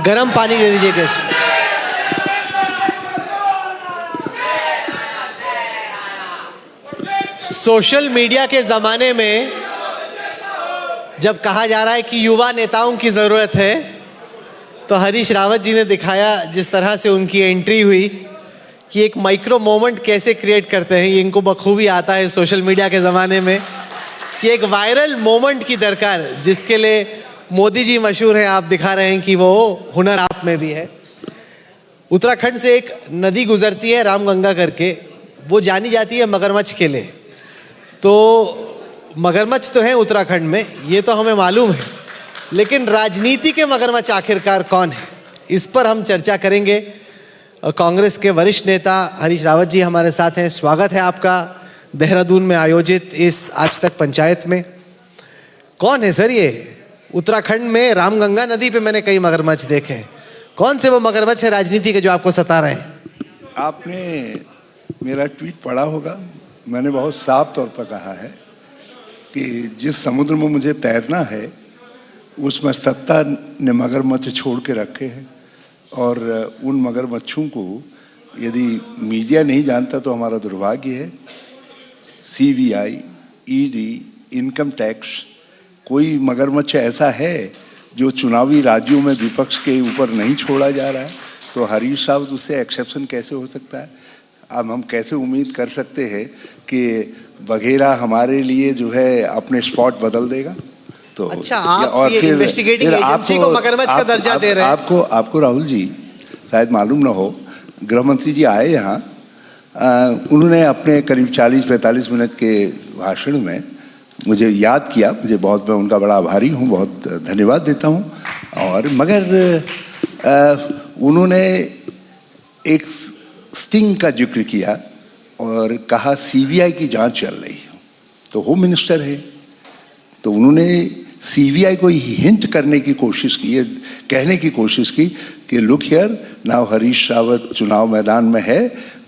गर्म पानी दे दीजिएगा इसमें। सोशल मीडिया के ज़माने में जब कहा जा रहा है कि युवा नेताओं की ज़रूरत है, तो हरीश रावत जी ने दिखाया जिस तरह से उनकी एंट्री हुई कि एक माइक्रो मोमेंट कैसे क्रिएट करते हैं। ये इनको बखूबी आता है सोशल मीडिया के ज़माने में कि एक वायरल मोमेंट की दरकार, जिसके लिए मोदी जी मशहूर हैं। आप दिखा रहे हैं कि वो हुनर आप में भी है। उत्तराखंड से एक नदी गुजरती है रामगंगा करके, वो जानी जाती है मगरमच्छ के लिए। तो मगरमच्छ तो हैं उत्तराखंड में, ये तो हमें मालूम है, लेकिन राजनीति के मगरमच्छ आखिरकार कौन है, इस पर हम चर्चा करेंगे। कांग्रेस के वरिष्ठ नेता हरीश रावत जी हमारे साथ हैं। स्वागत है आपका देहरादून में आयोजित इस आज तक पंचायत में। कौन है सर ये? उत्तराखंड में रामगंगा नदी पे मैंने कई मगरमच्छ देखे हैं। कौन से वो मगरमच्छ है राजनीति के जो आपको सता रहे हैं? आपने मेरा ट्वीट पढ़ा होगा। मैंने बहुत साफ तौर पर कहा है कि जिस समुद्र में मुझे तैरना है उसमें सत्ता ने मगरमच्छ छोड़ के रखे हैं, और उन मगरमच्छों को यदि मीडिया नहीं जानता तो हमारा दुर्भाग्य है। CBI, ED, इनकम टैक्स, कोई मगरमच्छ ऐसा है जो चुनावी राज्यों में विपक्ष के ऊपर नहीं छोड़ा जा रहा है, तो हरीश साहब उससे एक्सेप्शन कैसे हो सकता है? अब हम कैसे उम्मीद कर सकते हैं कि बघेरा हमारे लिए जो है अपने स्पॉट बदल देगा? तो अच्छा, आप ये इन्वेस्टिगेटिंग एजेंसी को मगरमच्छ का दर्जा दे रहे हैं? आपको राहुल जी शायद मालूम ना हो, गृह मंत्री जी आए यहाँ, उन्होंने अपने करीब 40-45 मिनट के भाषण में मुझे याद किया। मैं उनका बड़ा आभारी हूँ, बहुत धन्यवाद देता हूँ। और मगर उन्होंने एक स्टिंग का जिक्र किया और कहा CBI की जांच चल रही है। तो होम मिनिस्टर है, तो उन्होंने CBI को हिंट करने की कोशिश की, कहने की कोशिश की कि look here now Harish Rawat चुनाव मैदान में है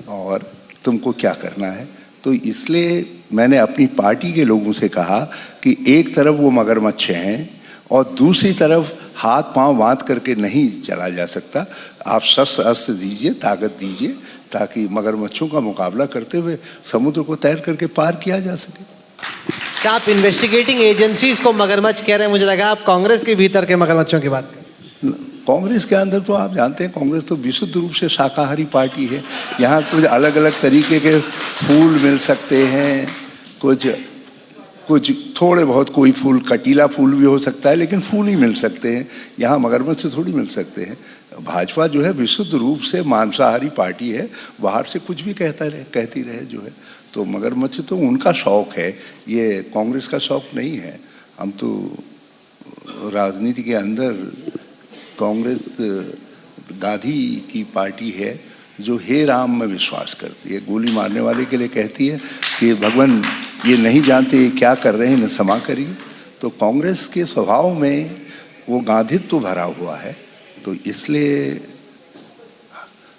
और तुमको क्या करना है। तो इसलिए मैंने अपनी पार्टी के लोगों से कहा कि एक तरफ वो मगरमच्छ हैं और दूसरी तरफ हाथ पांव बांध करके नहीं चला जा सकता। आप शस्त्र अस्त्र दीजिए, ताकत दीजिए, ताकि मगरमच्छों का मुकाबला करते हुए समुद्र को तैर करके पार किया जा सके। क्या आप इन्वेस्टिगेटिंग एजेंसीज को मगरमच्छ कह रहे हैं? मुझे लगा आप कांग्रेस के भीतर के मगरमच्छों की बात कर। कांग्रेस के अंदर तो आप जानते हैं, कांग्रेस तो विशुद्ध रूप से शाकाहारी पार्टी है। यहाँ कुछ अलग अलग तरीके के फूल मिल सकते हैं, कुछ थोड़े बहुत, कोई फूल कटीला फूल भी हो सकता है, लेकिन फूल ही मिल सकते हैं। यहाँ मगरमच्छ से थोड़ी मिल सकते हैं। भाजपा जो है विशुद्ध रूप से मांसाहारी पार्टी है, बाहर से कुछ भी कहती रहे जो है। तो मगरमच्छ तो उनका शौक है, ये कांग्रेस का शौक नहीं है। हम तो राजनीति के अंदर कांग्रेस गांधी की पार्टी है जो हे राम में विश्वास करती है। गोली मारने वाले के लिए कहती है कि भगवान ये नहीं जानते क्या कर रहे हैं, न क्षमा करिए। तो कांग्रेस के स्वभाव में वो गांधीत्व तो भरा हुआ है। तो इसलिए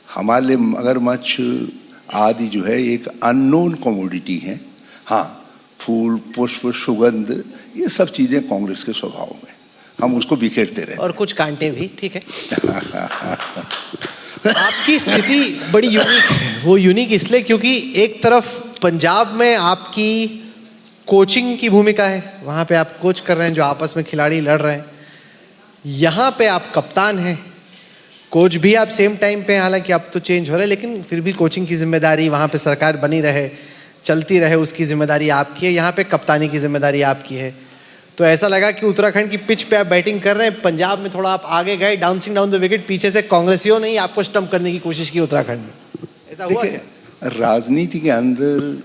हमारे मगरमच्छ आदि जो है एक अननोन कमोडिटी है। हाँ, फूल, पुष्प, सुगंध, ये सब चीज़ें कांग्रेस के स्वभाव में, हम उसको बिखेरते रहते हैं। और कुछ कांटे भी, ठीक है। आपकी स्थिति बड़ी यूनिक है। वो यूनिक इसलिए क्योंकि एक तरफ पंजाब में आपकी कोचिंग की भूमिका है, वहाँ पे आप कोच कर रहे हैं, जो आपस में खिलाड़ी लड़ रहे हैं। यहाँ पे आप कप्तान हैं, कोच भी आप सेम टाइम पे, हालांकि अब तो चेंज हो रहा है, लेकिन फिर भी कोचिंग की जिम्मेदारी, वहाँ पे सरकार बनी रहे, चलती रहे, उसकी जिम्मेदारी आपकी है। यहाँ पे कप्तानी की जिम्मेदारी आपकी है। तो ऐसा लगा कि उत्तराखंड की पिच पे आप बैटिंग कर रहे हैं, पंजाब में थोड़ा आप आगे गए, डाउंसिंग डाउन द विकेट, पीछे से कांग्रेसियों ने आपको स्टंप करने की कोशिश की उत्तराखंड में। ऐसा हुआ क्या? राजनीति के अंदर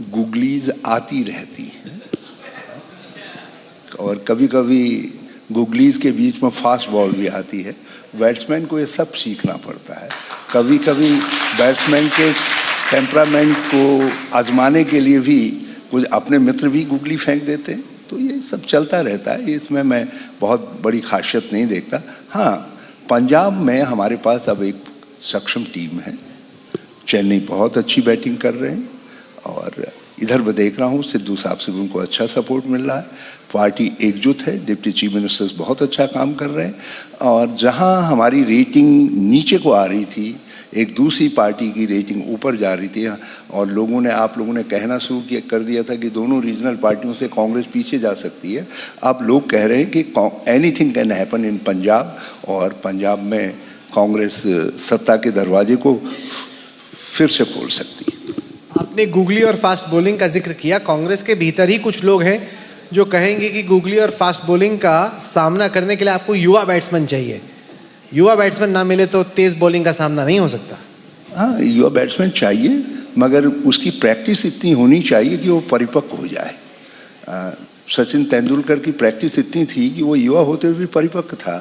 गुगलीज आती रहती है, और कभी कभी गुगलीज के बीच में फास्ट बॉल भी आती है। बैट्समैन को ये सब सीखना पड़ता है। कभी कभी बैट्समैन के टेम्परामेंट को आजमाने के लिए भी कुछ अपने मित्र भी गुगली फेंक देते हैं। तो ये सब चलता रहता है, इसमें मैं बहुत बड़ी खासियत नहीं देखता। हाँ, पंजाब में हमारे पास अब एक सक्षम टीम है। चेन्नई बहुत अच्छी बैटिंग कर रहे हैं, और इधर मैं देख रहा हूँ सिद्धू साहब से भी उनको अच्छा सपोर्ट मिल रहा है, पार्टी एकजुट है, डिप्टी चीफ मिनिस्टर्स बहुत अच्छा काम कर रहे हैं। और जहाँ हमारी रेटिंग नीचे को आ रही थी, एक दूसरी पार्टी की रेटिंग ऊपर जा रही थी, और आप लोगों ने कहना शुरू कर दिया था कि दोनों रीजनल पार्टियों से कांग्रेस पीछे जा सकती है। अब लोग कह रहे हैं कि anything can happen in Punjab, और पंजाब में कांग्रेस सत्ता के दरवाजे को फिर से खोल सकती है। आपने गूगली और फास्ट बॉलिंग का जिक्र किया। कांग्रेस के भीतर ही कुछ लोग हैं जो कहेंगे कि गूगली और फास्ट बॉलिंग का सामना करने के लिए आपको युवा बैट्समैन चाहिए, युवा बैट्समैन ना मिले तो तेज बॉलिंग का सामना नहीं हो सकता। हाँ, युवा बैट्समैन चाहिए, मगर उसकी प्रैक्टिस इतनी होनी चाहिए कि वो परिपक्व हो जाए। सचिन तेंदुलकर की प्रैक्टिस इतनी थी कि वो युवा होते हुए भी परिपक्व था,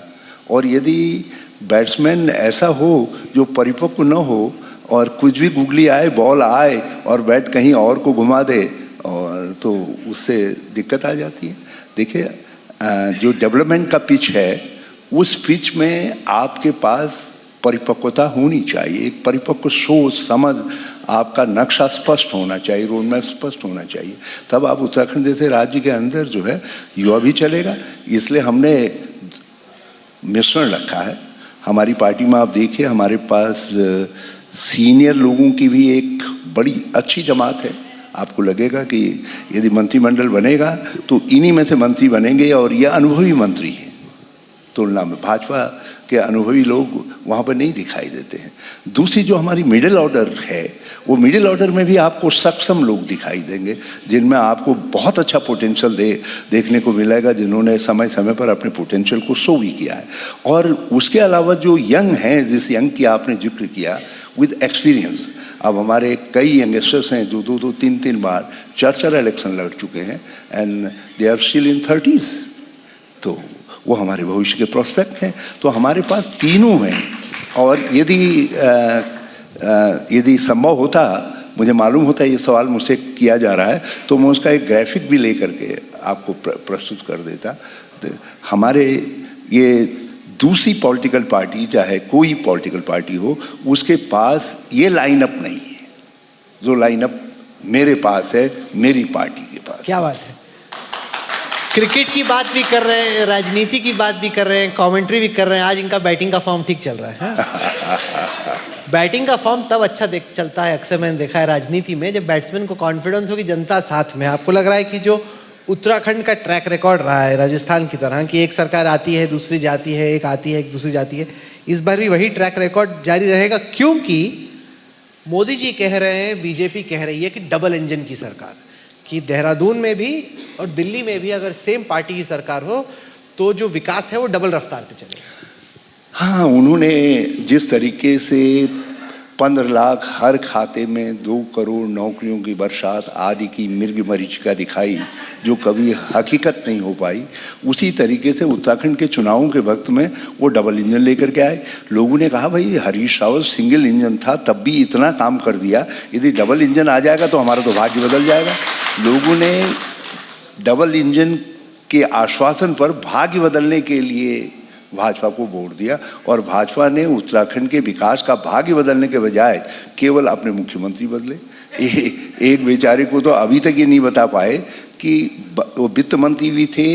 और यदि बैट्समैन ऐसा हो जो परिपक्व न हो और कुछ भी गूगली आए, बॉल आए और बैट कहीं और को घुमा दे, और तो उससे दिक्कत आ जाती है। देखिए, जो डेवलपमेंट का पिच है, उस पिच में आपके पास परिपक्वता होनी चाहिए, एक परिपक्व सोच समझ, आपका नक्शा स्पष्ट होना चाहिए, रोड मैप स्पष्ट होना चाहिए, तब आप उत्तराखंड जैसे राज्य के अंदर जो है युवा भी चलेगा। इसलिए हमने मिश्रण रखा है हमारी पार्टी में। आप देखिए, हमारे पास सीनियर लोगों की भी एक बड़ी अच्छी जमात है। आपको लगेगा कि यदि मंत्रिमंडल बनेगा तो इन्हीं में से मंत्री बनेंगे, और ये अनुभवी मंत्री हैं तुलना में भाजपा के अनुभवी लोग वहाँ पर नहीं दिखाई देते हैं। दूसरी जो हमारी मिडिल ऑर्डर है, वो मिडिल ऑर्डर में भी आपको सक्षम लोग दिखाई देंगे, जिनमें आपको बहुत अच्छा पोटेंशियल देखने को मिलेगा, जिन्होंने समय समय पर अपने पोटेंशियल को शो भी किया है। और उसके अलावा जो यंग हैं, जिस यंग की आपने जिक्र किया, विद एक्सपीरियंस, अब हमारे कई यंगस्टर्स हैं जो 2-2, 3-3 बार 4-4 इलेक्शन लड़ चुके हैं, and they are still in 30s, तो वो हमारे भविष्य के प्रोस्पेक्ट हैं। तो हमारे पास तीनों हैं, और यदि संभव होता, मुझे मालूम होता ये सवाल मुझसे किया जा रहा है, तो मैं उसका एक ग्राफिक भी लेकर के आपको प्रस्तुत कर देता। तो हमारे ये दूसरी पॉलिटिकल पार्टी, चाहे कोई पॉलिटिकल पार्टी हो, उसके पास ये लाइनअप नहीं है जो लाइनअप मेरे पास है, मेरी पार्टी के पास। क्या बात है। क्रिकेट की बात भी कर रहे हैं, राजनीति की बात भी कर रहे हैं, कमेंट्री भी कर रहे हैं। आज इनका बैटिंग का फॉर्म ठीक चल रहा है। बैटिंग का फॉर्म तब अच्छा चलता है, अक्सर मैंने देखा है राजनीति में, जब बैट्समैन को कॉन्फिडेंस हो कि जनता साथ में। आपको लग रहा है कि जो उत्तराखंड का ट्रैक रिकॉर्ड रहा है राजस्थान की तरह, कि एक सरकार आती है दूसरी जाती है, एक आती है एक दूसरी जाती है, इस बार भी वही ट्रैक रिकॉर्ड जारी रहेगा? क्योंकि मोदी जी कह रहे हैं, बीजेपी कह रही है कि डबल इंजन की सरकार, कि देहरादून में भी और दिल्ली में भी अगर सेम पार्टी की सरकार हो तो जो विकास है वो डबल रफ्तार पे चलेगा। हाँ, उन्होंने जिस तरीके से 15 लाख हर खाते में 2 करोड़ नौकरियों की बरसात आदि की मृग मरीचिका दिखाई, जो कभी हकीकत नहीं हो पाई, उसी तरीके से उत्तराखंड के चुनावों के वक्त में वो डबल इंजन लेकर के आए। लोगों ने कहा भाई हरीश रावत सिंगल इंजन था, तब भी इतना काम कर दिया, यदि डबल इंजन आ जाएगा तो हमारा तो भाग्य बदल जाएगा। लोगों ने डबल इंजन के आश्वासन पर भाग्य बदलने के लिए भाजपा को वोट दिया, और भाजपा ने उत्तराखंड के विकास का भाग्य बदलने के बजाय केवल अपने मुख्यमंत्री बदले। एक बेचारे को तो अभी तक ये नहीं बता पाए कि वो वित्त मंत्री भी थे।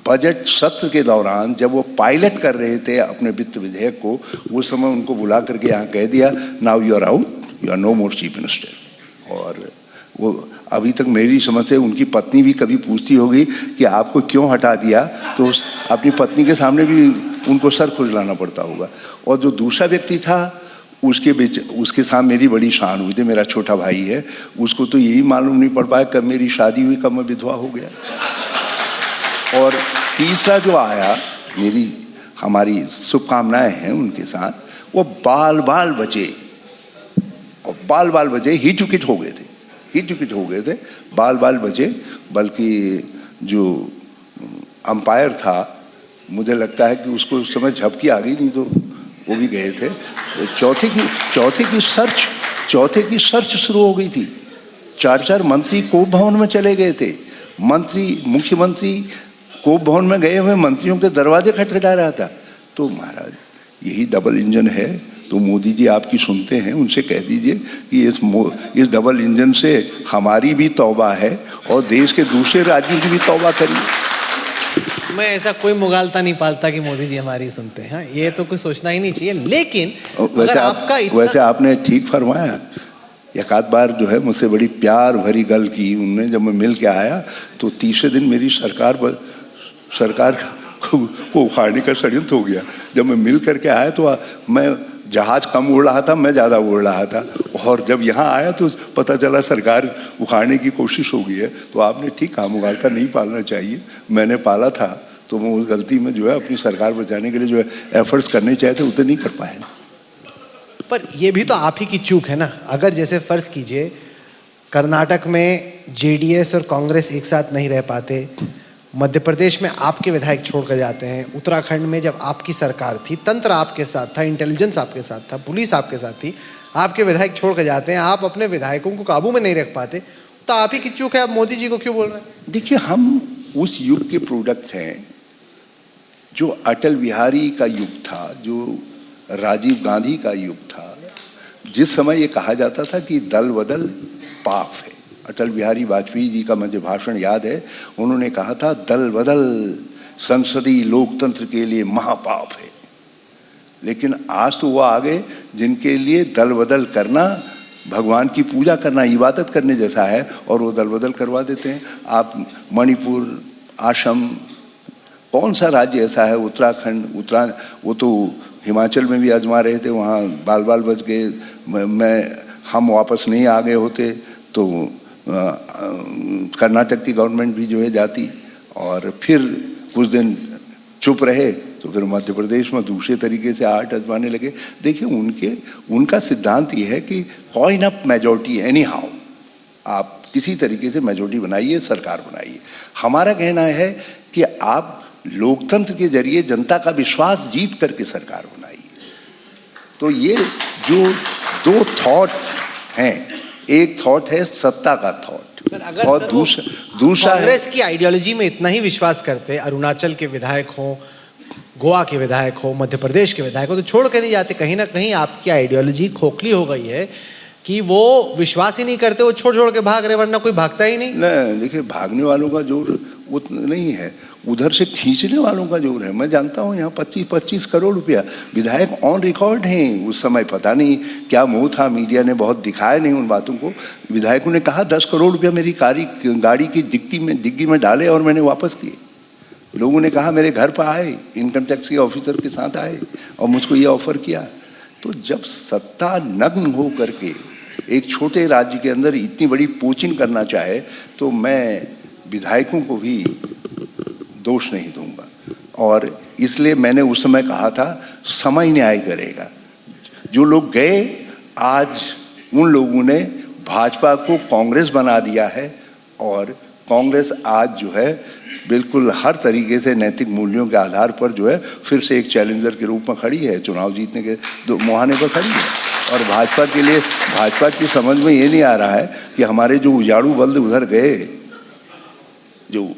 बजट सत्र के दौरान जब वो पायलट कर रहे थे अपने वित्त विधेयक को, उस समय उनको बुला करके यहाँ कह दिया, now you are out, you are no more chief minister. और वो अभी तक मेरी समझ से उनकी पत्नी भी कभी पूछती होगी कि आपको क्यों हटा दिया, तो अपनी पत्नी के सामने भी उनको सर खुजलाना पड़ता होगा। और जो दूसरा व्यक्ति था, उसके साथ मेरी बड़ी शान हुई थी, मेरा छोटा भाई है, उसको तो यही मालूम नहीं पड़ पाया कब मेरी शादी हुई, कब मैं विधवा हो गया। और तीसरा जो आया, हमारी शुभकामनाएं हैं उनके साथ, वो बाल बाल बचे, और बाल बाल बचे, हिट विकेट हो गए थे, बाल बाल बचे। बल्कि जो अंपायर था, मुझे लगता है कि उसको उस समय झपकी आ गई, नहीं तो वो भी गए थे। तो चौथे की सर्च शुरू हो गई थी। 4-4 मंत्री कोप भवन में चले गए थे। मुख्यमंत्री कोप भवन में गए हुए मंत्रियों के दरवाजे खटखटा रहा था। तो महाराज, यही डबल इंजन है, तो मोदी जी आपकी सुनते हैं, उनसे कह दीजिए कि इस डबल इंजन से हमारी भी तौबा है और देश के दूसरे राज्यों की भी तौबा करिए। मैं ऐसा कोई मुगालता नहीं पालता कि मोदी जी हमारी सुनते हैं, ये तो कुछ सोचना ही नहीं चाहिए। लेकिन वैसे आपने ठीक फरमाया। एक आध बार जो है मुझसे बड़ी प्यार भरी गल की उन्होंने, जब मैं मिल के आया तो तीसरे दिन मेरी सरकार को उखाड़ने का षड्यंत्र हो गया। जब मैं मिल करके आया तो मैं जहाज कम उड़ रहा था, मैं ज़्यादा उड़ रहा था, और जब यहाँ आया तो पता चला सरकार उखाड़ने की कोशिश हो गई है। तो आपने ठीक कहा, मुगालता नहीं पालना चाहिए। मैंने पाला था तो मैं उस गलती में जो है अपनी सरकार बचाने के लिए जो है एफर्ट्स करने चाहिए थे, उतने नहीं कर पाए। पर ये भी तो आप ही की चूक है ना। अगर जैसे फर्ज कीजिए कर्नाटक में जेडीएस और कांग्रेस एक साथ नहीं रह पाते, मध्य प्रदेश में आपके विधायक छोड़कर जाते हैं, उत्तराखंड में जब आपकी सरकार थी, तंत्र आपके साथ था, इंटेलिजेंस आपके साथ था, पुलिस आपके साथ थी, आपके विधायक छोड़कर जाते हैं, आप अपने विधायकों को काबू में नहीं रख पाते, तो आप ही की चूक है। आप मोदी जी को क्यों बोल रहे हैं? देखिए, हम उस युग के प्रोडक्ट हैं जो अटल बिहारी का युग था, जो राजीव गांधी का युग था, जिस समय ये कहा जाता था कि दल बदल पाप है। अटल बिहारी वाजपेयी जी का मुझे भाषण याद है, उन्होंने कहा था दल बदल संसदीय लोकतंत्र के लिए महापाप है। लेकिन आज तो वो आ गए जिनके लिए दल बदल करना भगवान की पूजा करना, इबादत करने जैसा है, और वो दल बदल करवा देते हैं। आप मणिपुर, असम, कौन सा राज्य ऐसा है, उत्तराखंड, वो तो हिमाचल में भी आजमा रहे थे, वहाँ बाल बाल बच गए। हम वापस नहीं आ गए होते तो कर्नाटक की गवर्नमेंट भी जो है जाती, और फिर कुछ दिन चुप रहे तो फिर मध्य प्रदेश में दूसरे तरीके से आर्ट आजमाने लगे। देखिए, उनका सिद्धांत ये है कि coin up majority any how, आप किसी तरीके से मेजॉरिटी बनाइए, सरकार बनाइए। हमारा कहना है कि आप लोकतंत्र के जरिए जनता का विश्वास जीत करके सरकार बनाइए। तो ये जो दो थॉट हैं, एक थॉट है सत्ता का थॉट, और दूसरा कांग्रेस की आइडियोलॉजी में इतना ही विश्वास करते, अरुणाचल के विधायक हो, गोवा के विधायक हो, मध्य प्रदेश के विधायक हो, तो छोड़ कर नहीं जाते। कहीं ना कहीं आपकी आइडियोलॉजी खोखली हो गई है कि वो विश्वास ही नहीं करते, वो छोड़ के भाग रहे, वरना कोई भागता ही नहीं। देखिए, भागने वालों का जोर उतना नहीं है, उधर से खींचने वालों का जोर है। मैं जानता हूँ यहाँ 25-25 करोड़ रुपया विधायक ऑन रिकॉर्ड हैं। उस समय पता नहीं क्या मोह था, मीडिया ने बहुत दिखाया नहीं उन बातों को। विधायकों ने कहा 10 करोड़ रुपया मेरी गाड़ी की डिग्गी में डाले और मैंने वापस किए। लोगों ने कहा मेरे घर पर आए, इनकम टैक्स के ऑफिसर के साथ आए और मुझको ये ऑफर किया। तो जब सत्ता नग्न हो करके एक छोटे राज्य के अंदर इतनी बड़ी पोचिंग करना चाहे, तो मैं विधायकों को भी दोष नहीं दूंगा। और इसलिए मैंने उस समय कहा था समय न्याय करेगा। जो लोग गए, आज उन लोगों ने भाजपा को कांग्रेस बना दिया है, और कांग्रेस आज जो है बिल्कुल हर तरीके से नैतिक मूल्यों के आधार पर जो है फिर से एक चैलेंजर के रूप में खड़ी है, चुनाव जीतने के मुहाने पर खड़ी है। और भाजपा के लिए, भाजपा की समझ में ये नहीं आ रहा है कि हमारे जो उजाड़ू बल्द उधर गए, जो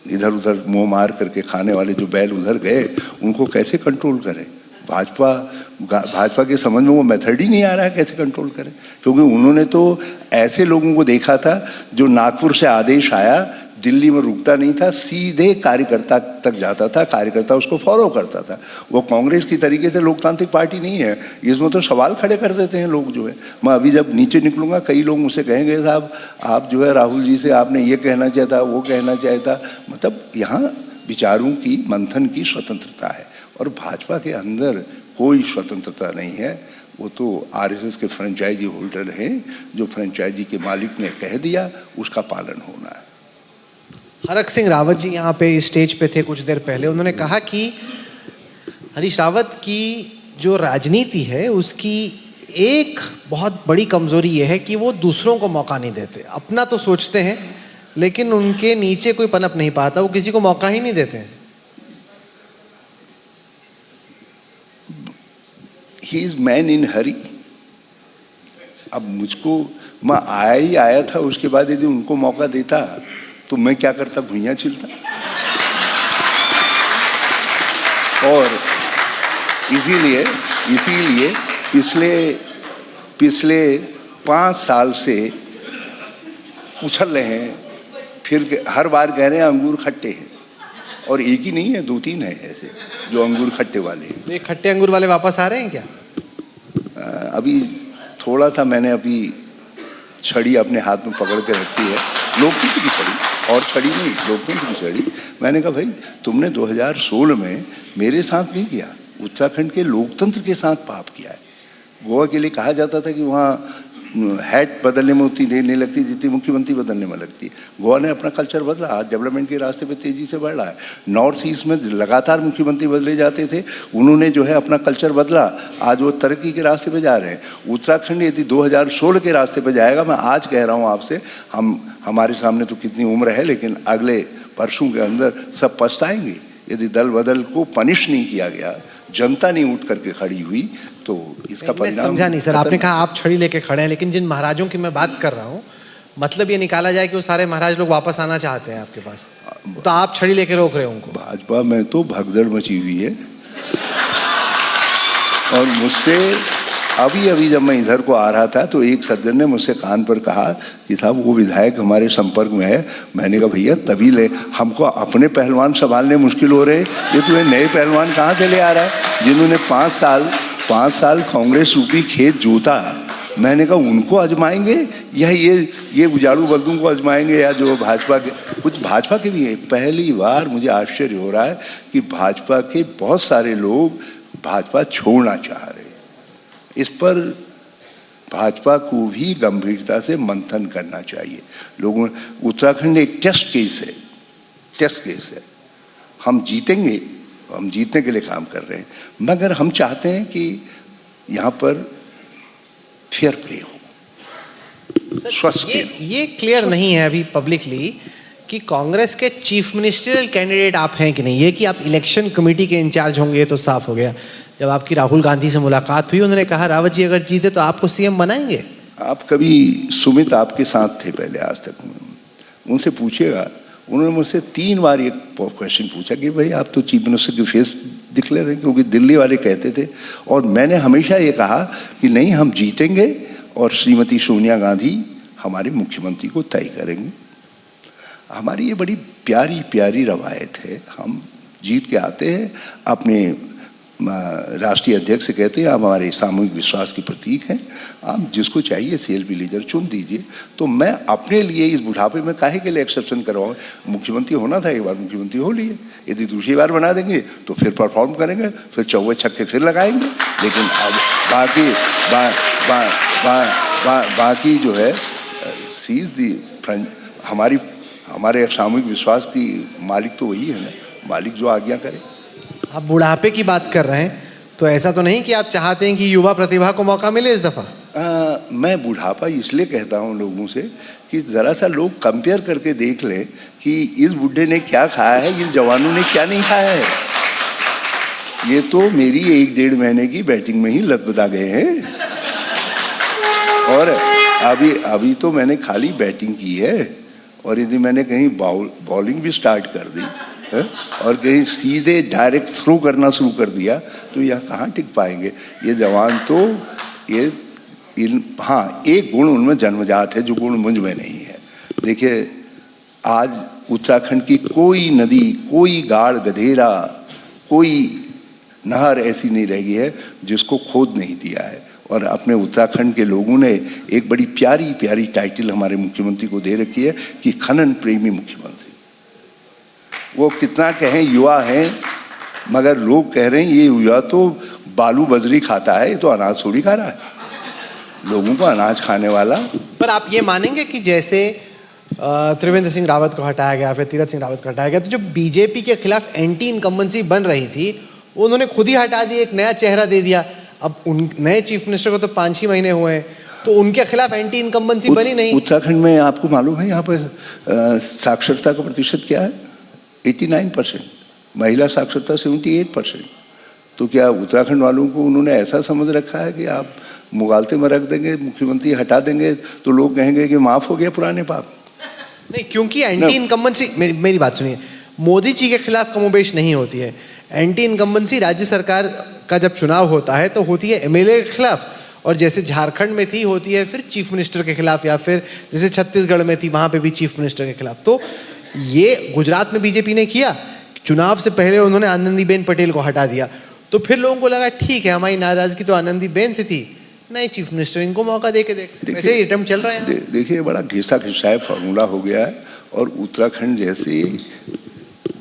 इधर उधर मुंह मार करके खाने वाले जो बैल उधर गए, उनको कैसे कंट्रोल करें। भाजपा के समझ में वो मेथड ही नहीं आ रहा है कैसे कंट्रोल करें, क्योंकि उन्होंने तो ऐसे लोगों को देखा था जो नागपुर से आदेश आया, दिल्ली में रुकता नहीं था, सीधे कार्यकर्ता तक जाता था, कार्यकर्ता उसको फॉलो करता था। वो कांग्रेस की तरीके से लोकतांत्रिक पार्टी नहीं है। इसमें तो सवाल खड़े कर देते हैं लोग जो है। मैं अभी जब नीचे निकलूंगा, कई लोग मुझसे कहेंगे साहब आप जो है राहुल जी से आपने ये कहना चाहिए था, वो कहना चाहिए था। मतलब यहाँ विचारों की, मंथन की स्वतंत्रता है, और भाजपा के अंदर कोई स्वतंत्रता नहीं है। वो तो आरएसएस के फ्रेंचाइजी होल्डर हैं, जो फ्रेंचाइजी के मालिक ने कह दिया उसका पालन होना है। हरक सिंह रावत जी यहाँ पे स्टेज पे थे कुछ देर पहले, उन्होंने कहा कि हरीश रावत की जो राजनीति है उसकी एक बहुत बड़ी कमजोरी ये है कि वो दूसरों को मौका नहीं देते। अपना तो सोचते हैं लेकिन उनके नीचे कोई पनप नहीं पाता, वो किसी को मौका ही नहीं देते हैं। He is man in hurry। अब मुझको, मैं आया ही आया था, उसके बाद यदि उनको मौका देता तो मैं क्या करता, भुइयां छिलता। और इसीलिए पिछले 5 साल से उछल रहे हैं, फिर हर बार कह रहे हैं अंगूर खट्टे हैं, और एक ही नहीं है, 2-3 है ऐसे जो अंगूर खट्टे वाले हैं। तो ये खट्टे अंगूर वाले वापस आ रहे हैं क्या? अभी थोड़ा सा मैंने अभी छड़ी अपने हाथ में पकड़ के रखी है, लोकतंत्र की छड़ी, और छड़ी नहीं, लोकतंत्र की छड़ी। मैंने कहा भाई तुमने 2016 में मेरे साथ नहीं किया, उत्तराखंड के लोकतंत्र के साथ पाप किया है। गोवा के लिए कहा जाता था कि वहाँ हैट बदलने में उतनी देर नहीं लगती जितनी मुख्यमंत्री बदलने में लगती है। गोवा ने अपना कल्चर बदला, आज डेवलपमेंट के रास्ते पे तेजी से बढ़ रहा है। नॉर्थ ईस्ट में लगातार मुख्यमंत्री बदले जाते थे, उन्होंने जो है अपना कल्चर बदला, आज वो तरक्की के रास्ते पे जा रहे हैं। उत्तराखंड यदि 2016 के रास्ते पे जाएगा, मैं आज कह रहा हूँ आपसे, हमारे सामने तो कितनी उम्र है, लेकिन अगले वर्षों के अंदर सब पछताएंगे यदि दल बदल को पनिश नहीं किया गया, जनता नहीं उठ करके खड़ी हुई, तो इसका परिणाम। समझा नहीं सर, आपने कहा आप छड़ी लेके खड़े हैं, लेकिन जिन महाराजों की मैं बात कर रहा हूँ, मतलब ये निकाला जाए कि वो सारे महाराज लोग वापस आना चाहते हैं आपके पास, तो आप छड़ी लेके रोक रहे हो उनको? भाजपा में तो भगदड़ मची हुई है, और मुझसे अभी जब मैं इधर को आ रहा था तो एक सज्जन ने मुझसे कान पर कहा कि साहब वो विधायक हमारे संपर्क में है। मैंने कहा भैया तभी ले, हमको अपने पहलवान संभालने मुश्किल हो रहे, ये तुम्हें नए पहलवान कहाँ से ले आ रहा है, जिन्होंने 5 साल कांग्रेस रूपी खेत जोता। मैंने कहा उनको आजमाएंगे या ये उजाड़ू बल्दों को आजमाएंगे, या जो भाजपा के, कुछ भाजपा के भी है। पहली बार मुझे आश्चर्य हो रहा है कि भाजपा के बहुत सारे लोग भाजपा छोड़ना चाह रहे हैं। इस पर भाजपा को भी गंभीरता से मंथन करना चाहिए लोगों। उत्तराखंड एक टेस्ट केस है। हम जीतेंगे, हम जीतने के लिए काम कर रहे हैं, मगर हम चाहते हैं कि यहाँ पर फेयर प्ले हो, स्वस्थ। ये क्लियर नहीं है अभी पब्लिकली कि कांग्रेस के चीफ मिनिस्टरियल कैंडिडेट आप हैं कि नहीं। ये कि आप इलेक्शन कमेटी के इंचार्ज होंगे तो साफ हो गया। जब आपकी राहुल गांधी से मुलाकात हुई, उन्होंने कहा रावत जी अगर जीते तो आपको सीएम बनाएंगे। आप कभी, सुमित आपके साथ थे पहले आज तक, उनसे पूछिएगा, उन्होंने मुझसे 3 बार एक क्वेश्चन पूछा कि भाई आप तो चीफ मिनिस्टर के फेस दिखले रहे, क्योंकि दिल्ली वाले कहते थे, और मैंने हमेशा ये कहा कि नहीं, हम जीतेंगे और श्रीमती सोनिया गांधी हमारे मुख्यमंत्री को तय करेंगे। हमारी ये बड़ी प्यारी प्यारी रवायत है, हम जीत के आते हैं, अपने राष्ट्रीय अध्यक्ष से कहते हैं आप हमारे सामूहिक विश्वास के प्रतीक हैं, आप जिसको चाहिए सीएलपी लीडर चुन दीजिए। तो मैं अपने लिए इस बुढ़ापे में काहे के लिए एक्सेप्शन करवाऊँ, मुख्यमंत्री होना था, एक बार मुख्यमंत्री हो लिए, यदि दूसरी बार बना देंगे तो फिर परफॉर्म करेंगे, फिर 4 छक्के फिर लगाएंगे। लेकिन अब बाकी जो है सीज दी, हमारे सामूहिक विश्वास की मालिक तो वही है ना, मालिक जो आज्ञा करे। आप बुढ़ापे की बात कर रहे हैं, तो ऐसा तो नहीं कि आप चाहते हैं कि युवा प्रतिभा को मौका मिले इस दफा? मैं बुढ़ापा इसलिए कहता हूं लोगों से कि जरा सा लोग कंपेयर करके देख लें कि इस बुढ़े ने क्या खाया है, इन जवानों ने क्या नहीं खाया है। ये तो मेरी 1-1.5 महीने की बैटिंग में ही लदबदा गए हैं, और अभी तो मैंने खाली बैटिंग की है, और यदि मैंने कहीं बॉलिंग भी स्टार्ट कर दी है, और कहीं सीधे डायरेक्ट थ्रो करना शुरू कर दिया, तो यह कहाँ टिक पाएंगे ये जवान। तो हाँ, एक गुण उनमें जन्मजात है जो गुण मुझ में नहीं है। देखिए, आज उत्तराखंड की कोई नदी, कोई गाढ़ गधेरा, कोई नहर ऐसी नहीं रह गई है जिसको खोद नहीं दिया है। और अपने उत्तराखंड के लोगों ने एक बड़ी प्यारी प्यारी टाइटल हमारे मुख्यमंत्री को दे रखी है कि खनन प्रेमी मुख्यमंत्री। वो कितना कहें युवा हैं, मगर लोग कह रहे हैं ये युवा तो बालू बजरी खाता है, ये तो अनाज थोड़ी खा रहा है, लोगों को अनाज खाने वाला। पर आप ये मानेंगे कि जैसे त्रिवेंद्र सिंह रावत को हटाया गया, फिर तीरथ सिंह रावत को हटाया गया, तो जो बीजेपी के खिलाफ एंटी इनकम्बेंसी बन रही थी उन्होंने खुद ही हटा दी, एक नया चेहरा दे दिया। अब उन नए चीफ मिनिस्टर को तो 5-6 महीने हुए हैं, तो उनके खिलाफ एंटी इनकम्बेंसी बनी नहीं। उत्तराखंड में आपको मालूम है यहाँ पर साक्षरता का प्रतिशत क्या है? 89%, महिला साक्षरता 78%। तो क्या उत्तराखंड वालों को उन्होंने ऐसा समझ रखा है कि आप मुगालते में रख देंगे, मुख्यमंत्री हटा देंगे तो लोग कहेंगे कि माफ हो गया पुराने पाप? नहीं, क्योंकि एंटी इनकम्बेंसी, मेरी बात सुनिए, मोदी जी के खिलाफ कमोबेश नहीं होती है। एंटी इनकम्बेंसी राज्य सरकार का जब चुनाव होता है तो होती है एमएलए के खिलाफ, और जैसे झारखंड में थी होती है फिर चीफ मिनिस्टर के खिलाफ, या फिर जैसे छत्तीसगढ़ में थी वहां पे भी चीफ मिनिस्टर के खिलाफ। तो ये गुजरात में बीजेपी ने किया, चुनाव से पहले उन्होंने आनंदीबेन पटेल को हटा दिया, तो फिर लोगों को लगा ठीक है हमारी नाराजगी तो आनंदीबेन से थी, नहीं चीफ मिनिस्टर इनको मौका दे के देख। वैसे ही अटेम्प्ट चल रहा है। देखिए बड़ा घिसा घिसाया फॉर्मूला हो गया है, और उत्तराखंड जैसे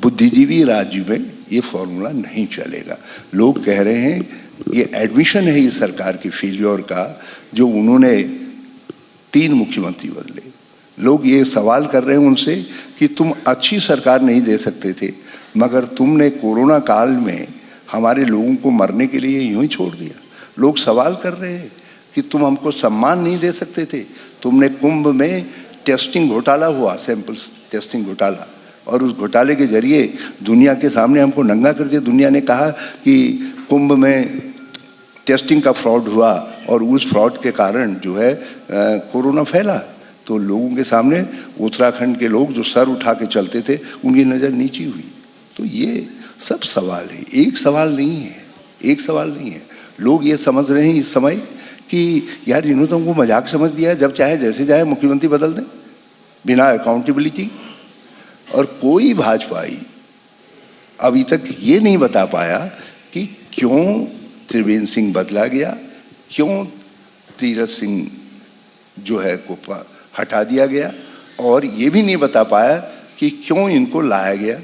बुद्धिजीवी राज्य में ये फॉर्मूला नहीं चलेगा। लोग कह रहे हैं ये एडमिशन है इस सरकार के फेलियर का, जो उन्होंने 3 मुख्यमंत्री बदले। लोग ये सवाल कर रहे हैं उनसे कि तुम अच्छी सरकार नहीं दे सकते थे, मगर तुमने कोरोना काल में हमारे लोगों को मरने के लिए यूं ही छोड़ दिया। लोग सवाल कर रहे हैं कि तुम हमको सम्मान नहीं दे सकते थे। तुमने कुंभ में टेस्टिंग घोटाला हुआ, सैंपल्स टेस्टिंग घोटाला, और उस घोटाले के जरिए दुनिया के सामने हमको नंगा कर दिया। दुनिया ने कहा कि कुंभ में टेस्टिंग का फ्रॉड हुआ और उस फ्रॉड के कारण जो है कोरोना फैला। तो लोगों के सामने उत्तराखंड के लोग जो सर उठा के चलते थे उनकी नज़र नीची हुई। तो ये सब सवाल है, एक सवाल नहीं है, एक सवाल नहीं है। लोग ये समझ रहे हैं इस समय कि यार इन्होंने तो हमको मजाक समझ दिया, जब चाहे जैसे चाहे मुख्यमंत्री बदल दें बिना अकाउंटेबिलिटी। और कोई भाजपाई अभी तक ये नहीं बता पाया कि क्यों त्रिवेंद्र सिंह बदला गया, क्यों तीरथ सिंह जो है को हटा दिया गया, और ये भी नहीं बता पाया कि क्यों इनको लाया गया,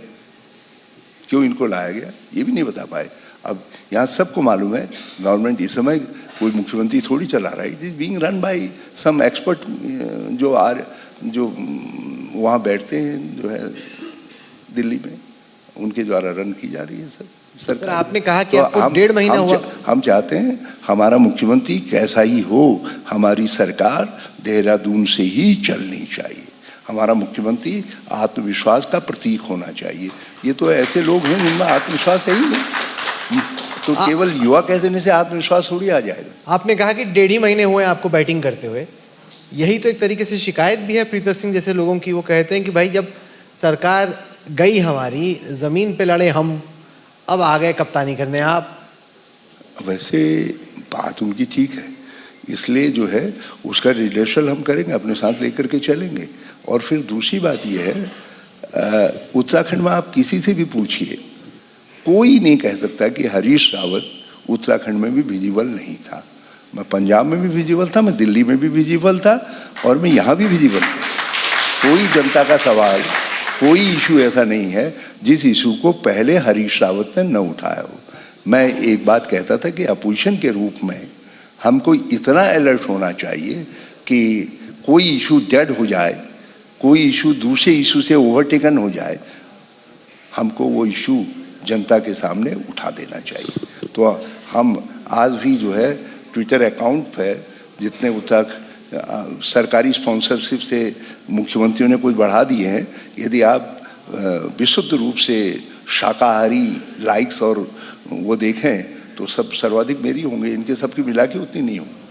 क्यों इनको लाया गया, ये भी नहीं बता पाए। अब यहाँ सबको मालूम है गवर्नमेंट इस समय कोई मुख्यमंत्री थोड़ी चला रहा है, it is being run by some expert जो वहाँ बैठते हैं जो है दिल्ली में, उनके द्वारा रन की जा रही है सब सरकार। आपने कहा कि आपको 1.5 महीना हुआ। हम चाहते हैं हमारा मुख्यमंत्री कैसा ही हो, हमारी सरकार देहरादून से ही चलनी चाहिए। हमारा मुख्यमंत्री आत्मविश्वास का प्रतीक होना चाहिए। ये तो ऐसे लोग हैं जिनमें आत्मविश्वास है ही नहीं, तो केवल युवा कह देने से आत्मविश्वास थोड़ी आ जाएगा। आपने कहा कि 1.5 महीने हुए आपको बैटिंग करते हुए, यही तो एक तरीके से शिकायत भी है प्रीतम सिंह जैसे लोगों की। वो कहते हैं कि भाई जब सरकार गई हमारी, जमीन पे लड़े हम, अब आ गए कप्तानी करने आप। वैसे बात उनकी ठीक है, इसलिए जो है उसका रिहर्सल हम करेंगे, अपने साथ लेकर के चलेंगे। और फिर दूसरी बात यह है, उत्तराखंड में आप किसी से भी पूछिए, कोई नहीं कह सकता कि हरीश रावत उत्तराखंड में भी विजिबल नहीं था। मैं पंजाब में भी विजिबल था, मैं दिल्ली में भी विजिबल था, और मैं यहाँ भी विजिबल था। कोई जनता का सवाल, कोई इशू ऐसा नहीं है जिस इशू को पहले हरीश रावत ने न उठाया हो। मैं एक बात कहता था कि अपोजिशन के रूप में हमको इतना अलर्ट होना चाहिए कि कोई इशू डेड हो जाए, कोई इशू दूसरे इशू से ओवरटेकन हो जाए, हमको वो इशू जनता के सामने उठा देना चाहिए। तो हम आज भी जो है ट्विटर अकाउंट पर जितने सरकारी स्पॉन्सरशिप से मुख्यमंत्रियों ने कुछ बढ़ा दिए हैं, यदि आप विशुद्ध रूप से शाकाहारी लाइक्स और वो देखें तो सब सर्वाधिक मेरी होंगे, इनके सबकी मिला के उतनी नहीं होंगी।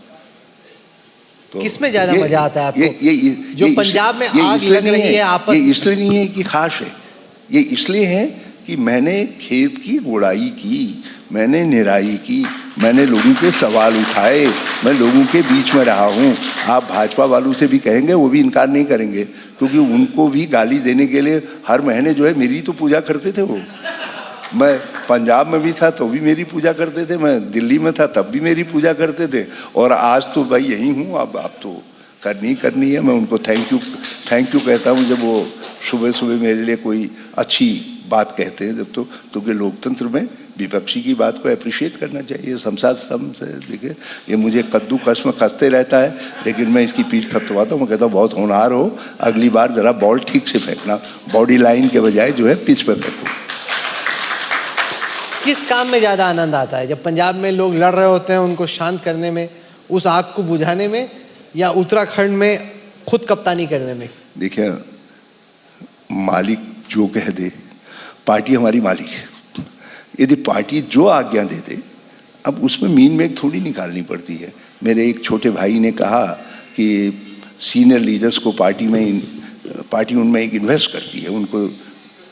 तो किसमें ज्यादा मजा आता है आपको? जो पंजाब में आग लग रही है आपस, ये इसलिए नहीं है कि खास है, ये इसलिए है कि मैंने खेत की गुड़ाई की, मैंने निराई की, मैंने लोगों के सवाल उठाए, मैं लोगों के बीच में रहा हूँ। आप भाजपा वालों से भी कहेंगे, वो भी इनकार नहीं करेंगे, क्योंकि उनको भी गाली देने के लिए हर महीने जो है मेरी तो पूजा करते थे। वो मैं पंजाब में भी था तो भी मेरी पूजा करते थे, मैं दिल्ली में था तब भी मेरी पूजा करते थे, और आज तो भाई यही हूँ। अब तो करनी है। मैं उनको थैंक यू कहता हूँ जब वो सुबह सुबह मेरे लिए कोई अच्छी बात कहते हैं, जब तो क्योंकि लोकतंत्र में विपक्षी की बात को अप्रिशिएट करना चाहिए। संसार से देखिए, ये मुझे कद्दूकस में कसते रहता है, लेकिन मैं इसकी पीठ थपथपाता हूँ। मैं कहता हूँ बहुत होनहार हो, अगली बार जरा बॉल ठीक से फेंकना, बॉडी लाइन के बजाय जो है पिच पे फेंको। किस काम में ज़्यादा आनंद आता है? जब पंजाब में लोग लड़ रहे होते हैं उनको शांत करने में, उस आग को बुझाने में, या उत्तराखंड में खुद कप्तानी करने में? देखिए, मालिक जो कह दे, पार्टी हमारी मालिक है। यदि पार्टी जो आज्ञा दे दे, अब उसमें मीन में थोड़ी निकालनी पड़ती है। मेरे एक छोटे भाई ने कहा कि सीनियर लीडर्स को पार्टी उनमें एक इन्वेस्ट करती है, उनको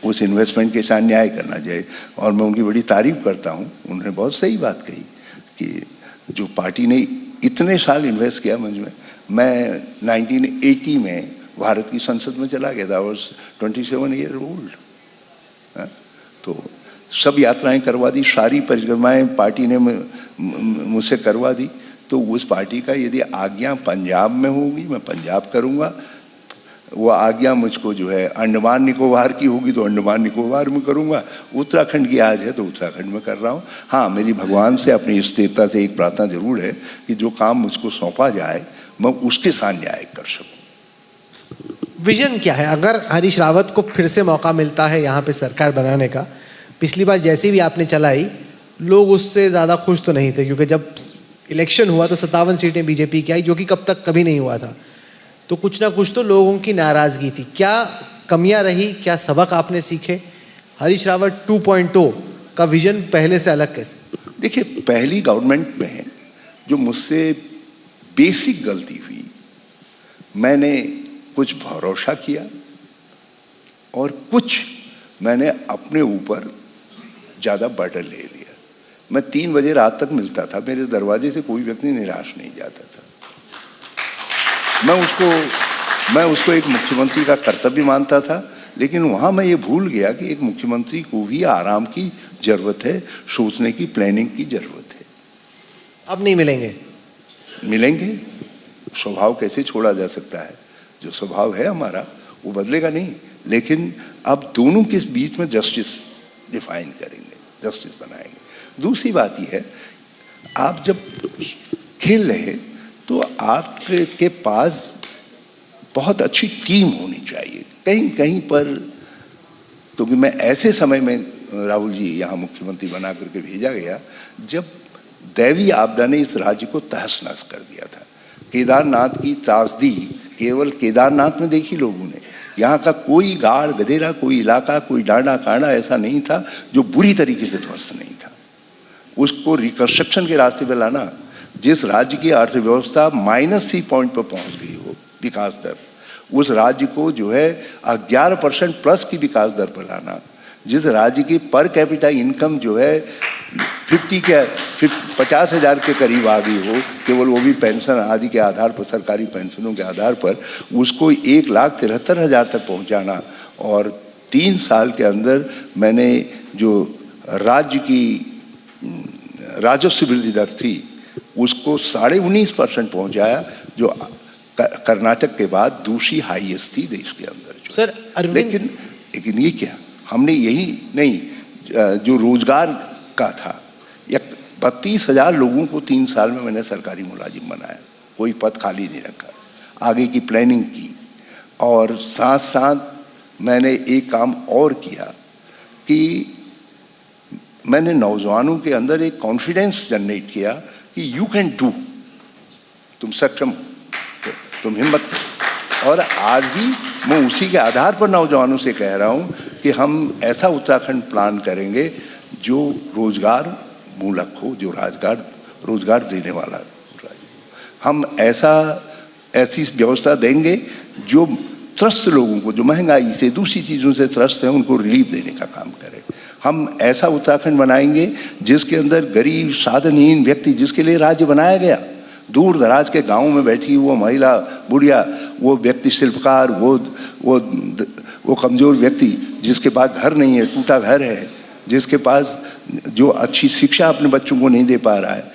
उस इन्वेस्टमेंट के साथ न्याय करना चाहिए। और मैं उनकी बड़ी तारीफ करता हूँ, उन्होंने बहुत सही बात कही कि जो पार्टी ने इतने साल इन्वेस्ट किया मुझ में। मैं 1980 में भारत की संसद में चला गया था, आई वॉज 27 ईयर ओल्ड। तो सब यात्राएं करवा दी, सारी परिक्रमाएं पार्टी ने मुझसे करवा दी। तो उस पार्टी का यदि आज्ञा पंजाब में होगी मैं पंजाब करूँगा, वो आज्ञा मुझको जो है अंडमान निकोबार की होगी तो अंडमान निकोबार में करूँगा, उत्तराखंड की आज है तो उत्तराखंड में कर रहा हूँ। हाँ, मेरी भगवान से, अपनी इष्ट देवता से एक प्रार्थना जरूर है कि जो काम मुझको सौंपा जाए मैं उसके साथ न्याय कर सकूँ। विजन क्या है अगर हरीश रावत को फिर से मौका मिलता है यहाँ पे सरकार बनाने का? पिछली बार जैसी भी आपने चलाई, लोग उससे ज़्यादा खुश तो नहीं थे, क्योंकि जब इलेक्शन हुआ तो 57 सीटें बीजेपी की आई, जो कि कब तक कभी नहीं हुआ था। तो कुछ ना कुछ तो लोगों की नाराज़गी थी। क्या कमियां रही, क्या सबक आपने सीखे? हरीश रावत 2.0 का विजन पहले से अलग कैसे? देखिए, पहली गवर्नमेंट में जो मुझसे बेसिक गलती हुई, मैंने कुछ भरोसा किया और कुछ मैंने अपने ऊपर ज़्यादा बर्डन ले लिया। मैं 3 बजे रात तक मिलता था, मेरे दरवाजे से कोई व्यक्ति निराश नहीं जाता था। मैं उसको एक मुख्यमंत्री का कर्तव्य मानता था, लेकिन वहाँ मैं ये भूल गया कि एक मुख्यमंत्री को भी आराम की ज़रूरत है, सोचने की, प्लानिंग की ज़रूरत है। अब नहीं मिलेंगे? मिलेंगे। स्वभाव कैसे छोड़ा जा सकता है? जो स्वभाव है हमारा वो बदलेगा नहीं, लेकिन अब दोनों के बीच में जस्टिस डिफाइन करेंगे, जस्टिस बनाएंगे। दूसरी बात यह है, आप जब खेल रहे तो आपके पास बहुत अच्छी टीम होनी चाहिए। कहीं कहीं पर, क्योंकि मैं ऐसे समय में राहुल जी यहाँ मुख्यमंत्री बना करके भेजा गया जब दैवीय आपदा ने इस राज्य को तहस नहस कर दिया था। केदारनाथ की त्रासदी केवल केदारनाथ में देखी लोगों ने। यहाँ का कोई गाड़ गधेरा, कोई इलाका, कोई डांडा कांडा ऐसा नहीं था जो बुरी तरीके से ध्वस्त नहीं था। उसको रिकंस्ट्रक्शन के रास्ते पर लाना, जिस राज्य की अर्थव्यवस्था -3 पॉइंट पर पहुंच गई हो विकास दर, उस राज्य को जो है 11% प्लस की विकास दर पर लाना, जिस राज्य की पर कैपिटा इनकम जो है 50,000 के करीब आ गई हो, केवल वो भी पेंशन आदि के आधार पर, सरकारी पेंशनों के आधार पर, उसको 1,73,000 तक पहुंचाना। और 3 साल के अंदर मैंने जो राज्य की राजस्व वृद्धि दर थी उसको 19.5% पहुंचाया, जो कर्नाटक के बाद दूसरी हाईएस्ट थी देश के अंदर। सर लेकिन ये क्या, हमने यही नहीं, जो रोजगार का था, 32,000 लोगों को 3 साल में मैंने सरकारी मुलाजिम बनाया, कोई पद खाली नहीं रखा, आगे की प्लानिंग की। और साथ साथ मैंने एक काम और किया कि मैंने नौजवानों के अंदर एक कॉन्फिडेंस जनरेट किया कि यू कैन डू, तुम सक्षम हो, तुम हिम्मत करो। और आज भी मैं उसी के आधार पर नौजवानों से कह रहा हूँ कि हम ऐसा उत्तराखंड प्लान करेंगे जो रोजगार मूलक हो, जो रोजगार देने वाला। हम ऐसी व्यवस्था देंगे जो त्रस्त लोगों को, जो महंगाई से, दूसरी चीज़ों से त्रस्त हैं, उनको रिलीफ देने का काम करें। हम ऐसा उत्तराखंड बनाएंगे जिसके अंदर गरीब, साधनहीन व्यक्ति, जिसके लिए राज्य बनाया गया, दूर दराज के गाँव में बैठी वो महिला, बुढ़िया, वो व्यक्ति शिल्पकार, वो कमज़ोर व्यक्ति जिसके पास घर नहीं है, टूटा घर है, जिसके पास जो अच्छी शिक्षा अपने बच्चों को नहीं दे पा रहा है,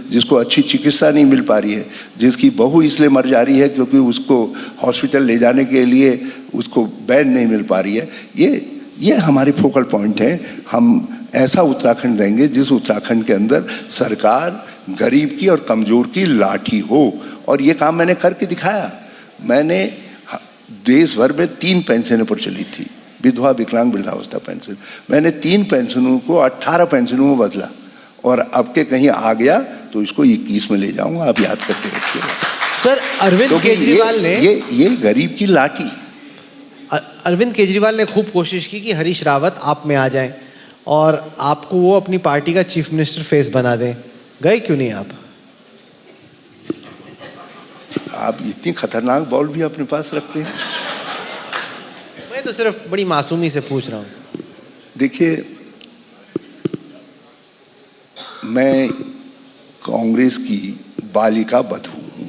जिसको अच्छी चिकित्सा नहीं मिल पा रही है, जिसकी बहू इसलिए मर जा रही है क्योंकि उसको हॉस्पिटल ले जाने के लिए उसको बैन नहीं मिल पा रही है। ये हमारे फोकल पॉइंट हैं। हम ऐसा उत्तराखंड देंगे जिस उत्तराखंड के अंदर सरकार गरीब की और कमज़ोर की लाठी हो। और ये काम मैंने करके दिखाया। मैंने देश भर में 3 पेंशनें प्रचलित थी, विधवा, विकलांग, वृद्धावस्था पेंशन। मैंने 3 पेंशनों को 18 पेंशनों में बदला, और अब के कहीं आ गया तो इसको 21 में ले जाऊंगा, आप याद करके रखिएगा। सर, अरविंद केजरीवाल ने ये गरीब की लाठी, अरविंद केजरीवाल ने खूब कोशिश की कि हरीश रावत आप में आ जाएं और आपको वो अपनी पार्टी का चीफ मिनिस्टर फेस बना दें। गए क्यों नहीं आप? आप इतनी खतरनाक बॉल भी अपने पास रखते हैं। तो सिर्फ बड़ी मासूमी से पूछ रहा हूँ। देखिए, मैं कांग्रेस की बालिका बधू हूँ।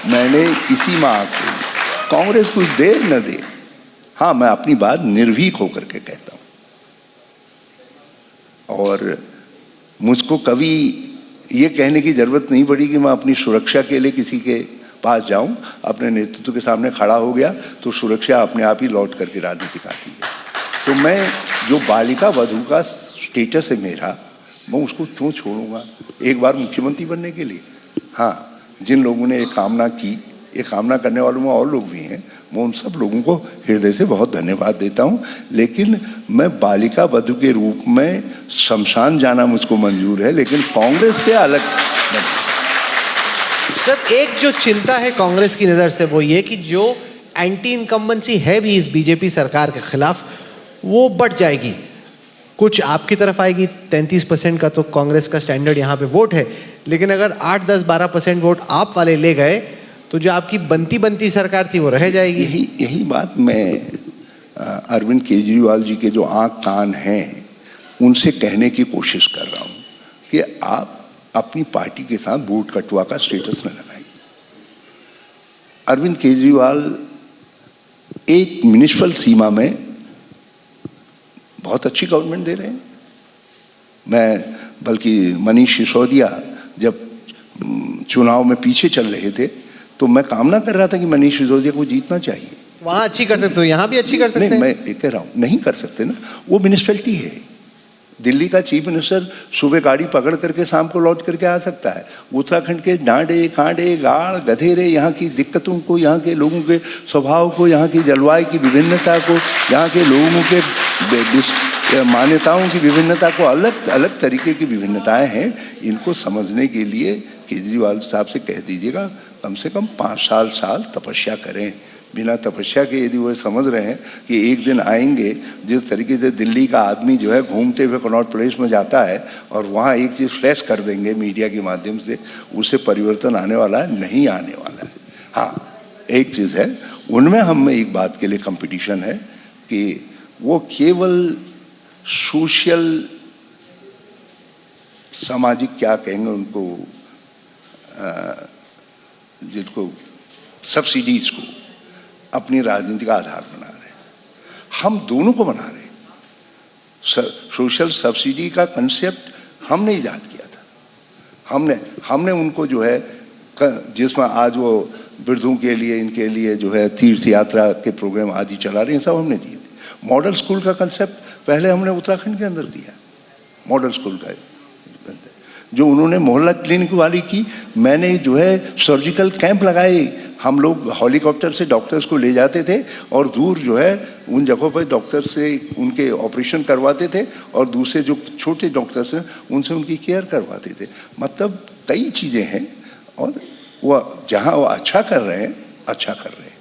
मैंने इसी माह को, कांग्रेस कुछ दे न दे, हाँ, मैं अपनी बात निर्भीक होकर के कहता हूँ। और मुझको कभी ये कहने की जरूरत नहीं पड़ी कि मैं अपनी सुरक्षा के लिए किसी के पास जाऊं। अपने नेतृत्व के सामने खड़ा हो गया तो सुरक्षा अपने आप ही लौट करके राजनीतिक आती है। तो मैं जो बालिका वधू का स्टेटस है मेरा, मैं उसको क्यों छोड़ूंगा एक बार मुख्यमंत्री बनने के लिए। हाँ, जिन लोगों ने ये कामना की, ये कामना करने वालों में और लोग भी हैं, मैं उन सब लोगों को हृदय से बहुत धन्यवाद देता हूं। लेकिन मैं बालिका वधू के रूप में शमशान जाना मुझको मंजूर है, लेकिन कांग्रेस से अलग। सर, एक जो चिंता है कांग्रेस की नज़र से वो ये कि जो एंटी इनकम्बेंसी है भी इस बीजेपी सरकार के खिलाफ, वो बढ़ जाएगी, कुछ आपकी तरफ आएगी। 33% का तो कांग्रेस का स्टैंडर्ड यहाँ पे वोट है, लेकिन अगर 8, 10, 12% वोट आप वाले ले गए तो जो आपकी बनती सरकार थी वो रह जाएगी। यही बात मैं अरविंद केजरीवाल जी के जो आँख कान हैं उनसे कहने की कोशिश कर रहा हूँ कि आप अपनी पार्टी के साथ वोट कटवा का स्टेटस न लगाएं। अरविंद केजरीवाल एक म्युनिसिपल सीमा में बहुत अच्छी गवर्नमेंट दे रहे हैं। मैं बल्कि मनीष सिसोदिया जब चुनाव में पीछे चल रहे थे तो मैं कामना कर रहा था कि मनीष सिसोदिया को जीतना चाहिए। वहां अच्छी कर सकते हो, यहाँ भी अच्छी कर सकते हैं। मैं कह रहा हूँ नहीं कर सकते ना, वो म्युनिसिपैलिटी है। दिल्ली का चीफ मिनिस्टर सुबह गाड़ी पकड़ करके शाम को लौट करके आ सकता है। उत्तराखंड के डांडे कांडे गाड़ गधेरे, यहाँ की दिक्कतों को, यहाँ के लोगों के स्वभाव को, यहाँ की जलवायु की विभिन्नता को, यहाँ के लोगों के मान्यताओं की विभिन्नता को, अलग अलग तरीके की विभिन्नताएं हैं, इनको समझने के लिए केजरीवाल साहब से कह दीजिएगा कम से कम 5 साल तपस्या करें। बिना तपस्या के यदि वो समझ रहे हैं कि एक दिन आएंगे, जिस तरीके से दिल्ली का आदमी जो है घूमते हुए कनॉट प्लेस में जाता है और वहाँ एक चीज़ फ्लैश कर देंगे मीडिया के माध्यम से, उससे परिवर्तन आने वाला है, नहीं आने वाला है। हाँ, एक चीज़ है, उनमें हम एक बात के लिए कंपटीशन है कि वो केवल सोशल, सामाजिक क्या कहेंगे उनको, जिनको सब्सिडीज को अपनी राजनीति का आधार बना रहे हैं। हम दोनों को बना रहे हैं। सोशल सब्सिडी का कंसेप्ट हमने ईजाद किया था। हमने उनको जो है, जिसमें आज वो वृद्धों के लिए, इनके लिए जो है तीर्थ यात्रा के प्रोग्राम आदि चला रहे हैं, सब हमने दिए थे। मॉडल स्कूल का कंसेप्ट पहले हमने उत्तराखंड के अंदर दिया। मॉडल स्कूल का जो उन्होंने मोहल्ला क्लिनिक वाली की, मैंने जो है सर्जिकल कैंप लगाए। हम लोग हेलीकॉप्टर से डॉक्टर्स को ले जाते थे और दूर जो है उन जगहों पर डॉक्टर से उनके ऑपरेशन करवाते थे और दूसरे जो छोटे डॉक्टर्स हैं उनसे उनकी केयर करवाते थे। मतलब कई चीज़ें हैं और वो जहाँ वो अच्छा कर रहे हैं, अच्छा कर रहे हैं।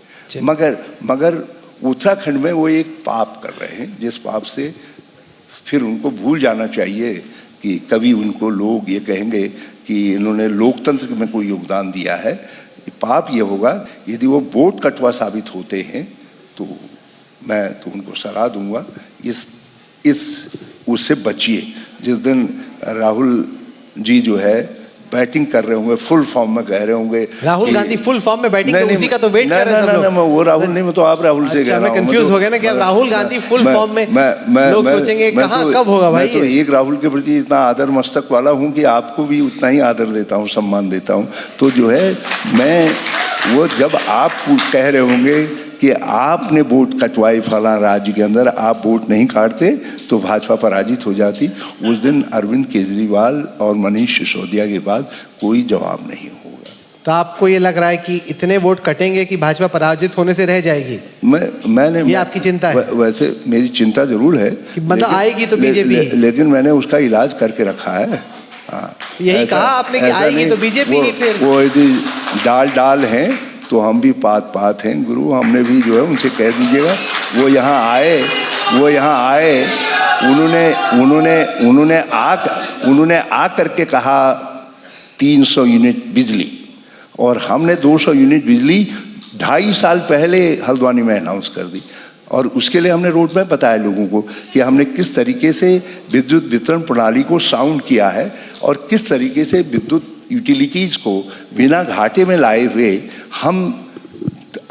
मगर उत्तराखंड में वो एक पाप कर रहे हैं, जिस पाप से फिर उनको भूल जाना चाहिए कि कभी उनको लोग ये कहेंगे कि इन्होंने लोकतंत्र में कोई योगदान दिया है। पाप ये होगा यदि वो वोट कटवा साबित होते हैं, तो मैं तो उनको सलाह दूंगा उससे बचिए। जिस दिन राहुल जी जो है बैटिंग कर रहे होंगे, फुल फॉर्म में कह रहे होंगे, राहुल गांधी फुल फॉर्म में बैटिंग कर, उसी का तो वेट कर रहे हैं सब लोग। मैं वो राहुल नहीं, मैं तो आप राहुल से कह रहा हूं। मैं कंफ्यूज हो गया ना कि अब राहुल गांधी फुल फॉर्म में, लोग सोचेंगे कहां कब होगा भाई। मैं तो एक राहुल के प्रति इतना आदर मस्तक वाला हूं कि आपको भी उतना ही आदर देता हूं, सम्मान देता हूं। तो जो है मैं वो, जब आप कह रहे होंगे कि आपने वोट कटवाए फला राज्य के अंदर, आप वोट नहीं काटते तो भाजपा पराजित हो जाती, उस दिन अरविंद केजरीवाल और मनीष सिसोदिया के बाद कोई जवाब नहीं होगा। तो आपको ये लग रहा है कि इतने वोट कटेंगे कि भाजपा पराजित होने से रह जाएगी? मैंने आपकी चिंता है? वैसे मेरी चिंता जरूर है कि मतलब आएगी तो बीजेपी, लेकिन मैंने उसका इलाज करके रखा है। हाँ, यही कहा आपने कि आएगी तो बीजेपी ही। फिर वो यदि डाल हैं तो हम भी पात हैं गुरु। हमने भी जो है उनसे कह दीजिएगा वो यहाँ आए, उन्होंने आ करके कहा 300 यूनिट बिजली, और हमने 200 यूनिट बिजली 2.5 साल पहले हल्द्वानी में अनाउंस कर दी। और उसके लिए हमने रोड मैप बताया लोगों को कि हमने किस तरीके से विद्युत वितरण प्रणाली को साउंड किया है और किस तरीके से विद्युत यूटिलिटीज़ को बिना घाटे में लाए हुए हम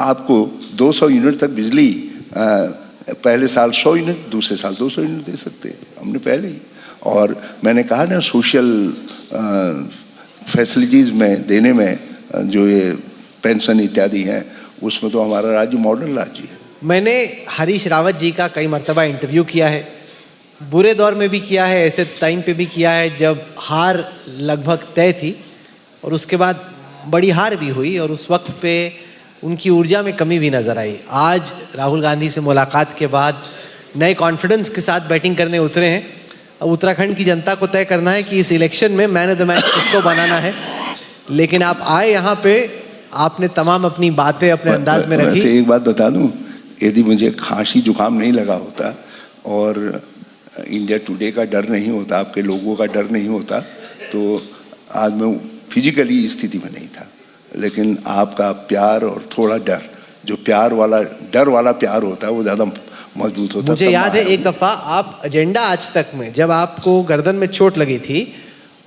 आपको 200 यूनिट तक बिजली पहले साल 100 यूनिट, दूसरे साल 200 यूनिट दे सकते हैं हमने पहले ही। और मैंने कहा ना, सोशल फैसिलिटीज़ में देने में जो ये पेंशन इत्यादि हैं, उसमें तो हमारा राज्य मॉडल राज्य है। मैंने हरीश रावत जी का कई मर्तबा इंटरव्यू किया है, बुरे दौर में भी किया है, ऐसे टाइम पे भी किया है जब हार लगभग तय थी और उसके बाद बड़ी हार भी हुई और उस वक्त पे उनकी ऊर्जा में कमी भी नज़र आई। आज राहुल गांधी से मुलाकात के बाद नए कॉन्फिडेंस के साथ बैटिंग करने उतरे हैं। अब उत्तराखंड की जनता को तय करना है कि इस इलेक्शन में मैन ऑफ द मैच किसको बनाना है, लेकिन आप आए यहाँ पे, आपने तमाम अपनी बातें अपने अंदाज में रखी। एक बात बता दूं, यदि मुझे खांसी जुकाम नहीं लगा होता और इंडिया टुडे का डर नहीं होता, आपके लोगों का डर नहीं होता, तो आज मैं फिजिकली स्थिति में नहीं था। लेकिन आपका प्यार और थोड़ा डर, जो डर वाला प्यार होता है, वो ज़्यादा मजबूत होता है। मुझे याद है एक दफ़ा आप एजेंडा आज तक में, जब आपको गर्दन में चोट लगी थी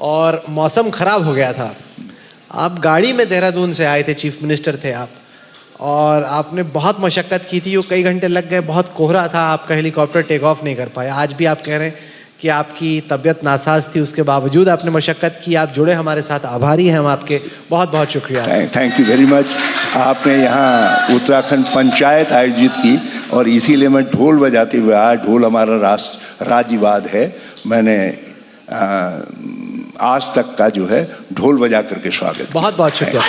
और मौसम ख़राब हो गया था, आप गाड़ी में देहरादून से आए थे, चीफ मिनिस्टर थे आप, और आपने बहुत मशक्क़त की थी, वो कई घंटे लग गए, बहुत कोहरा था, आपका हेलीकॉप्टर टेक ऑफ नहीं कर पाया। आज भी आप कह रहे हैं कि आपकी तबीयत नासाज थी, उसके बावजूद आपने मशक्क़त की, आप जुड़े हमारे साथ, आभारी हैं हम आपके, बहुत बहुत शुक्रिया। Thank you very much. आपने यहाँ उत्तराखंड पंचायत आयोजित की और इसीलिए मैं ढोल बजाते हुए आया। ढोल हमारा राज्यवाद है। मैंने आज तक का जो है ढोल बजा करके स्वागत। बहुत बहुत शुक्रिया।